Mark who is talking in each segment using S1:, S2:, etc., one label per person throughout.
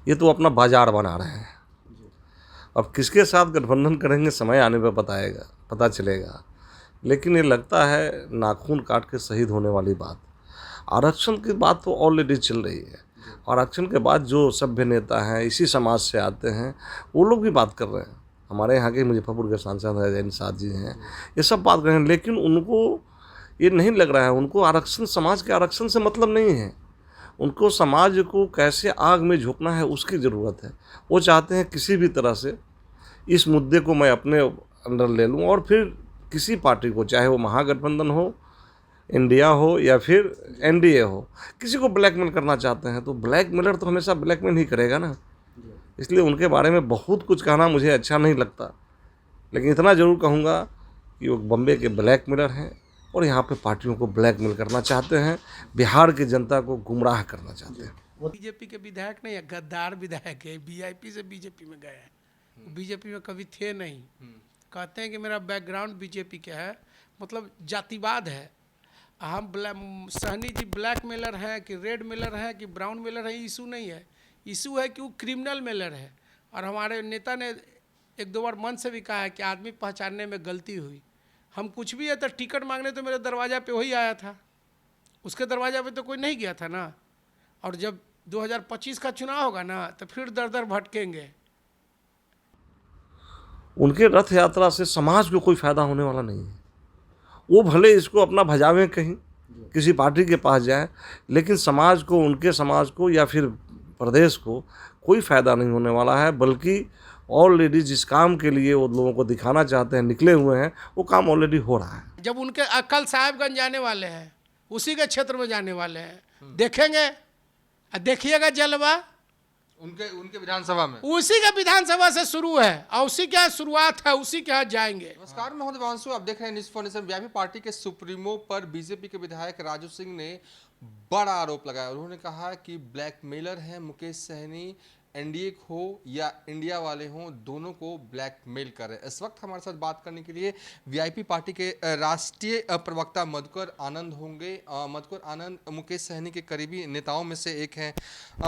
S1: ये तो अपना बाजार बना रहे हैं। अब किसके साथ गठबंधन करेंगे समय आने पर पता चलेगा। लेकिन ये लगता है नाखून काट के शहीद होने वाली बात। आरक्षण की बात तो ऑलरेडी चल रही है। आरक्षण के बाद जो सभ्य नेता हैं, इसी समाज से आते हैं, वो लोग भी बात कर रहे हैं। हमारे यहाँ के मुजफ्फरपुर के सांसद राजेंद्र साहब जी हैं, ये सब बात कर रहे हैं। लेकिन उनको ये नहीं लग रहा है, उनको आरक्षण, समाज के आरक्षण से मतलब नहीं है। उनको समाज को कैसे आग में झोंकना है उसकी ज़रूरत है। वो चाहते हैं किसी भी तरह से इस मुद्दे को मैं अपने अंदर ले लूँ और फिर किसी पार्टी को, चाहे वो महागठबंधन हो, इंडिया हो या फिर एनडीए हो, किसी को ब्लैकमेल करना चाहते हैं। तो ब्लैकमेलर तो हमेशा ब्लैकमेल ही करेगा ना। इसलिए उनके बारे में बहुत कुछ कहना मुझे अच्छा नहीं लगता। लेकिन इतना ज़रूर कहूँगा कि वो बम्बे के ब्लैकमेलर हैं और यहाँ पे पार्टियों को ब्लैकमेल करना चाहते हैं, बिहार की जनता को गुमराह करना चाहते हैं।
S2: बीजेपी के विधायक नहीं है, गद्दार विधायक है। वीआईपी से बीजेपी में गए हैं, बीजेपी में कभी थे नहीं। कहते हैं कि मेरा बैकग्राउंड बीजेपी का है, मतलब जातिवाद है। हम सहनी जी ब्लैक मेलर हैं कि रेड मेलर हैं कि ब्राउन मेलर है, इशू नहीं है। इशू है कि वो क्रिमिनल मेलर है। और हमारे नेता ने एक दो बार मन से भी कहा है कि आदमी पहचानने में गलती हुई। हम कुछ भी है तो टिकट मांगने तो मेरे दरवाज़ा पे वही आया था, उसके दरवाज़ा पे तो कोई नहीं गया था ना। और जब 2025 का चुनाव होगा ना तो फिर दर दर भटकेंगे।
S1: उनके रथ यात्रा से समाज को कोई फायदा होने वाला नहीं है। वो भले इसको अपना भजावें कहीं, किसी पार्टी के पास जाए, लेकिन समाज को, उनके समाज को या फिर प्रदेश को कोई फ़ायदा नहीं होने वाला है। बल्कि ऑलरेडी जिस काम के लिए वो लोगों को दिखाना चाहते हैं, निकले हुए हैं, वो काम ऑलरेडी हो रहा है।
S2: जब उनके कल साहिबगंज जाने वाले हैं, उसी के क्षेत्र में जाने वाले हैं, देखेंगे, देखिएगा जलवा
S3: उनके विधानसभा में,
S2: उसी का विधानसभा से शुरू है और उसी क्या शुरुआत है, उसी के यहाँ जाएंगे।
S3: नमस्कार, मैं हूं देवांशु, आप देख रहे हैं न्यूज़ फाउंडेशन। वीआईपी पार्टी के सुप्रीमो पर बीजेपी के विधायक राजू सिंह ने बड़ा आरोप लगाया। उन्होंने कहा कि ब्लैकमेलर हैं मुकेश सहनी, एनडीए हो या इंडिया वाले हों, दोनों को ब्लैकमेल कर रहे हैं। इस वक्त हमारे साथ बात करने के लिए वीआईपी पार्टी के राष्ट्रीय प्रवक्ता मधुकर आनंद होंगे। मधुकर आनंद मुकेश सहनी के करीबी नेताओं में से एक हैं।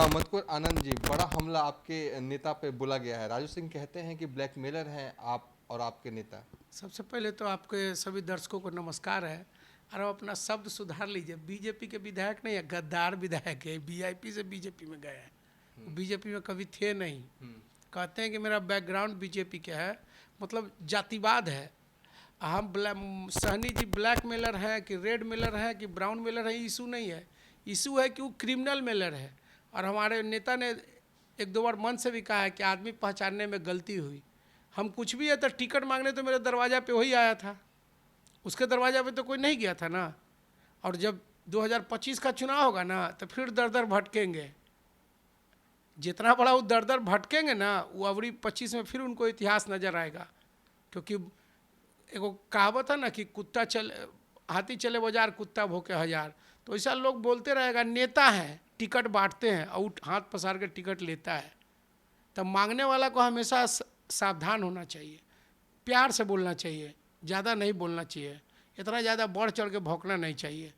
S3: मधुकर आनंद जी, बड़ा हमला आपके नेता पे बोला गया है। राजू सिंह कहते हैं कि ब्लैकमेलर हैं आप और आपके नेता।
S2: सबसे पहले तो आपके सभी दर्शकों को नमस्कार है। और आप अपना शब्द सुधार लीजिए, बीजेपी के विधायक नहीं है, गद्दार विधायक है। वीआईपी से बीजेपी में गए हैं, बीजेपी में कभी थे नहीं। कहते हैं कि मेरा बैकग्राउंड बीजेपी का है, मतलब जातिवाद है। हम सहनी जी ब्लैक मेलर हैं कि रेड मेलर हैं कि ब्राउन मेलर है, इशू नहीं है। इशू है कि वो क्रिमिनल मेलर है। और हमारे नेता ने एक दो बार मन से भी कहा है कि आदमी पहचानने में गलती हुई। हम कुछ भी है तो टिकट मांगने तो मेरे दरवाज़ा पे वही आया था, उसके दरवाज़ा पे तो कोई नहीं गया था ना। और जब 2025 का चुनाव होगा ना तो फिर दर दर भटकेंगे। जितना बड़ा वो दर दर भटकेंगे ना, वो अवरी 25 में फिर उनको इतिहास नज़र आएगा। क्योंकि एगो कहावत है ना कि कुत्ता चले, हाथी चले बाजार, कुत्ता भौंके हजार। तो ऐसा लोग बोलते रहेगा। नेता हैं, टिकट बांटते हैं और हाथ पसार के टिकट लेता है। तब मांगने वाला को हमेशा सावधान होना चाहिए, प्यार से बोलना चाहिए, ज़्यादा नहीं बोलना चाहिए, इतना ज़्यादा बढ़ चढ़ के भौंकना नहीं चाहिए।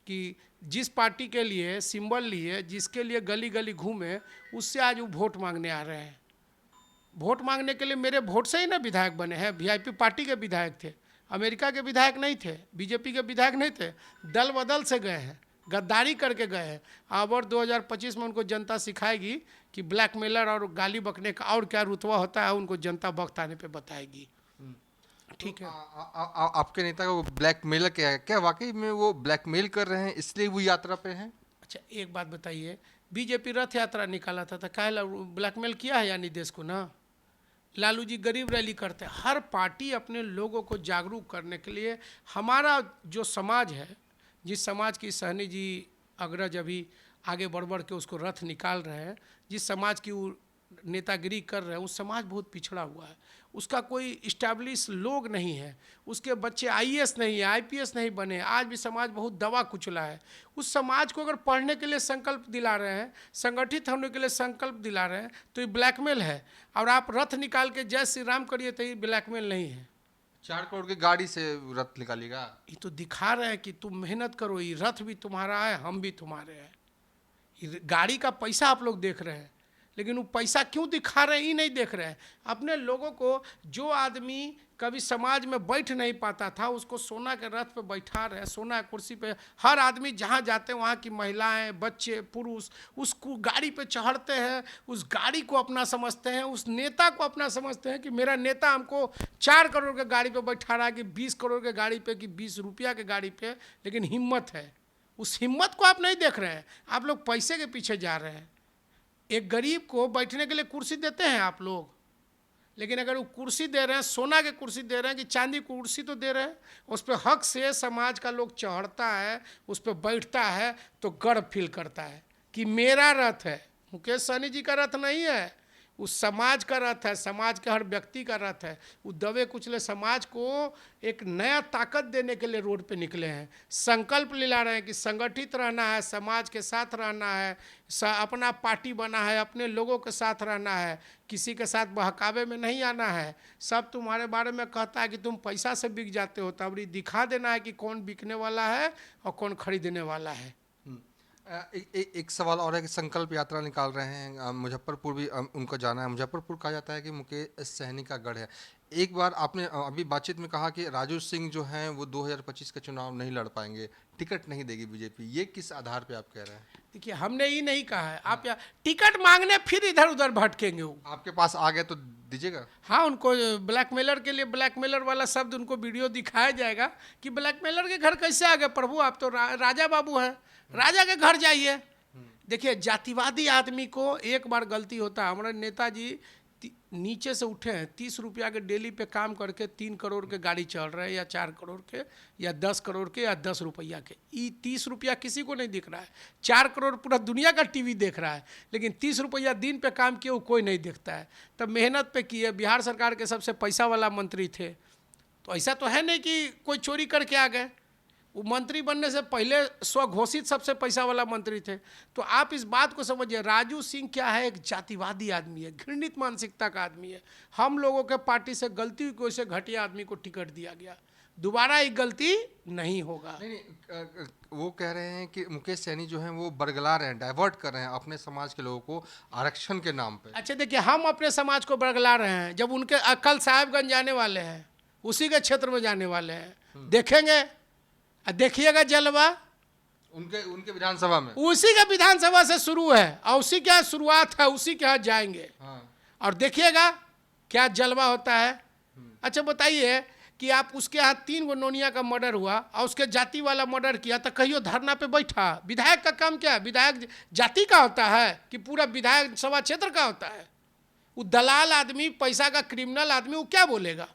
S2: कि जिस पार्टी के लिए सिंबल लिए, जिसके लिए गली गली घूमे, उससे आज वो वोट मांगने आ रहे हैं। वोट मांगने के लिए मेरे वोट से ही ना विधायक बने हैं। वीआईपी पार्टी के विधायक थे, अमेरिका के विधायक नहीं थे, बीजेपी के विधायक नहीं थे। दल बदल से गए हैं, गद्दारी करके गए हैं। अब और 2025 में उनको जनता सिखाएगी कि ब्लैकमेलर और गाली बकने का और क्या रुतबा होता है, उनको जनता वक्त आने पर बताएगी। ठीक है।
S3: आपके नेता को ब्लैकमेलर क्या वाकई में वो ब्लैकमेल कर रहे हैं, इसलिए वो यात्रा पे हैं?
S2: अच्छा, एक बात बताइए, बीजेपी रथ यात्रा निकाला था काहे ब्लैकमेल किया है यानी देश को ना। लालू जी गरीब रैली करते हैं। हर पार्टी अपने लोगों को जागरूक करने के लिए, हमारा जो समाज है, जिस समाज की सहनी जी अग्रज अभी आगे बढ़ बढ़ के उसको रथ निकाल रहे हैं, जिस समाज की वो नेतागिरी कर रहे हैं, उस समाज बहुत पिछड़ा हुआ है। उसका कोई इस्टेब्लिश लोग नहीं है, उसके बच्चे आईएएस नहीं है, आईपीएस नहीं बने, आज भी समाज बहुत दबा कुचला है। उस समाज को अगर पढ़ने के लिए संकल्प दिला रहे हैं, संगठित होने के लिए संकल्प दिला रहे हैं, तो ये ब्लैकमेल है। और आप रथ निकाल के जय श्री राम करिए तो ये ब्लैकमेल नहीं है।
S3: 4 करोड़ की गाड़ी से रथ निकालेगा?
S2: ये तो दिखा रहे हैं कि तुम मेहनत करो, ये रथ भी तुम्हारा है, हम भी तुम्हारे हैं। गाड़ी का पैसा आप लोग देख रहे हैं, लेकिन वो पैसा क्यों दिखा रहे हैं ये नहीं देख रहे हैं। अपने लोगों को, जो आदमी कभी समाज में बैठ नहीं पाता था उसको सोना के रथ पे बैठा रहे, सोना की कुर्सी पे। हर आदमी जहाँ जाते हैं वहाँ की महिलाएं, बच्चे, पुरुष उस गाड़ी पे चढ़ते हैं, उस गाड़ी को अपना समझते हैं, उस नेता को अपना समझते हैं कि मेरा नेता हमको 4 करोड़ के गाड़ी पे बैठा रहा है कि 20 करोड़ के गाड़ी पे कि 20 रुपया के गाड़ी पे। लेकिन हिम्मत है, उस हिम्मत को आप नहीं देख रहे हैं, आप लोग पैसे के पीछे जा रहे हैं। एक गरीब को बैठने के लिए कुर्सी देते हैं आप लोग, लेकिन अगर वो कुर्सी दे रहे हैं, सोना के कुर्सी दे रहे हैं कि चांदी कुर्सी तो दे रहे हैं, उस पर हक से समाज का लोग चढ़ता है, उस पर बैठता है तो गर्व फील करता है कि मेरा रथ है। मुकेश सहनी जी का रथ नहीं है, उस समाज का रथ है, समाज के हर व्यक्ति का रथ है। वो दबे कुचले समाज को एक नया ताकत देने के लिए रोड पे निकले हैं, संकल्प लिला रहे हैं कि संगठित रहना है, समाज के साथ रहना है, अपना पार्टी बना है, अपने लोगों के साथ रहना है, किसी के साथ बहकावे में नहीं आना है। सब तुम्हारे बारे में कहता है कि तुम पैसा से बिक जाते हो, तब दिखा देना है कि कौन बिकने वाला है और कौन खरीदने वाला है।
S3: एक सवाल और है कि संकल्प यात्रा निकाल रहे हैं, मुजफ्फरपुर भी उनको जाना है। मुजफ्फरपुर कहा जाता है कि मुकेश सहनी का गढ़ है। एक बार आपने अभी बातचीत में कहा कि राजू सिंह जो हैं वो 2025 का चुनाव नहीं लड़ पाएंगे, टिकट नहीं देगी बीजेपी। ये किस आधार पे आप कह रहे हैं?
S2: देखिए, हमने ये नहीं कहा है, आप टिकट मांगने फिर इधर उधर भटकेंगे। वो
S3: आपके पास आ गए तो दीजिएगा।
S2: हाँ, उनको ब्लैकमेलर के लिए ब्लैकमेलर वाला शब्द उनको वीडियो दिखाया जाएगा कि ब्लैकमेलर के घर कैसे आ गए प्रभु, आप तो राजा बाबू हैं, राजा के घर जाइए। देखिए, जातिवादी आदमी को एक बार गलती होता है। हमारे नेताजी नीचे से उठे हैं, 30 रुपया के डेली पे काम करके 3 करोड़ के गाड़ी चल रहे हैं, या 4 करोड़ के, या 10 करोड़ के, या 10 रुपया के। ये 30 रुपया किसी को नहीं दिख रहा है। 4 करोड़ पूरा दुनिया का टीवी देख रहा है, लेकिन 30 रुपया दिन पे काम किए वो कोई नहीं देखता है। तब मेहनत पे किए, बिहार सरकार के सबसे पैसा वाला मंत्री थे, तो ऐसा तो है नहीं कि कोई चोरी करके आ गए। वो मंत्री बनने से पहले स्वघोषित सबसे पैसा वाला मंत्री थे। तो आप इस बात को समझिए, राजू सिंह क्या है, एक जातिवादी आदमी है, घृणित मानसिकता का आदमी है। हम लोगों के पार्टी से गलती को, से घटिया आदमी को टिकट दिया गया, दोबारा एक गलती नहीं होगा।
S3: नहीं, वो कह रहे हैं कि मुकेश सहनी जो हैं वो बरगला रहे हैं, डाइवर्ट कर रहे हैं अपने समाज के लोगों को आरक्षण के नाम पे।
S2: अच्छा देखिए, हम अपने समाज को बरगला रहे हैं, जब उनके कल साहेबगंज जाने वाले हैं, उसी के क्षेत्र में जाने वाले हैं, देखेंगे, देखिएगा जलवा
S3: उनके विधानसभा में।
S2: उसी का विधानसभा से शुरू है और उसी क्या शुरुआत है, उसी के यहाँ जाएंगे।
S3: हाँ।
S2: और देखिएगा क्या जलवा होता है। अच्छा बताइए कि आप उसके यहाँ 3 गो नोनिया का मर्डर हुआ और उसके जाति वाला मर्डर किया, तो कहियो धरना पे बैठा। विधायक का काम क्या है? विधायक जाति का होता है कि पूरा विधायक सभा क्षेत्र का होता है? वो दलाल आदमी, पैसा का क्रिमिनल आदमी, वो क्या बोलेगा?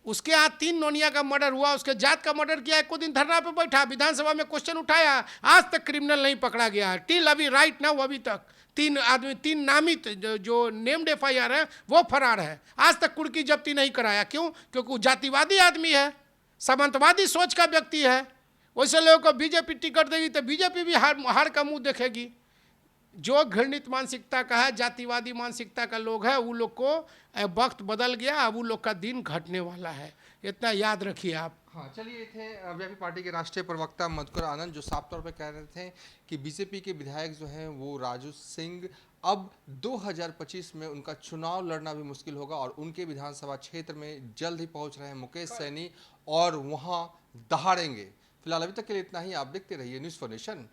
S2: उसके यहाँ 3 नोनिया का मर्डर हुआ, उसके जात का मर्डर किया, एक दिन धरना पे बैठा, विधानसभा में क्वेश्चन उठाया, आज तक क्रिमिनल नहीं पकड़ा गया है। टिल अभी राइट नाउ अभी तक 3 आदमी, 3 नामित जो नेम्ड FIR है वो फरार है, आज तक कुर्की जब्ती नहीं कराया। क्यों? क्योंकि वो जातिवादी आदमी है, सामंतवादी सोच का व्यक्ति है। वैसे लोगों को बीजेपी टिकट देगी तो बीजेपी भी हार का मुंह देखेगी। जो घृणित मानसिकता का है, जातिवादी मानसिकता का लोग है, वो लोग को वक्त बदल गया, अब वो लोग का दिन घटने वाला है, इतना याद रखिए आप।
S3: हाँ, चलिए, थे बीजेपी पार्टी के राष्ट्रीय प्रवक्ता मधुकर आनंद, जो साफ तौर पर कह रहे थे कि बीजेपी के विधायक जो हैं वो राजू सिंह, अब 2025 में उनका चुनाव लड़ना भी मुश्किल होगा और उनके विधानसभा क्षेत्र में जल्द ही पहुंच रहे हैं मुकेश सहनी और वहां दहाड़ेंगे। फिलहाल अभी तक के लिए इतना ही। आप देखते रहिए न्यूज़ फॉर नेशन।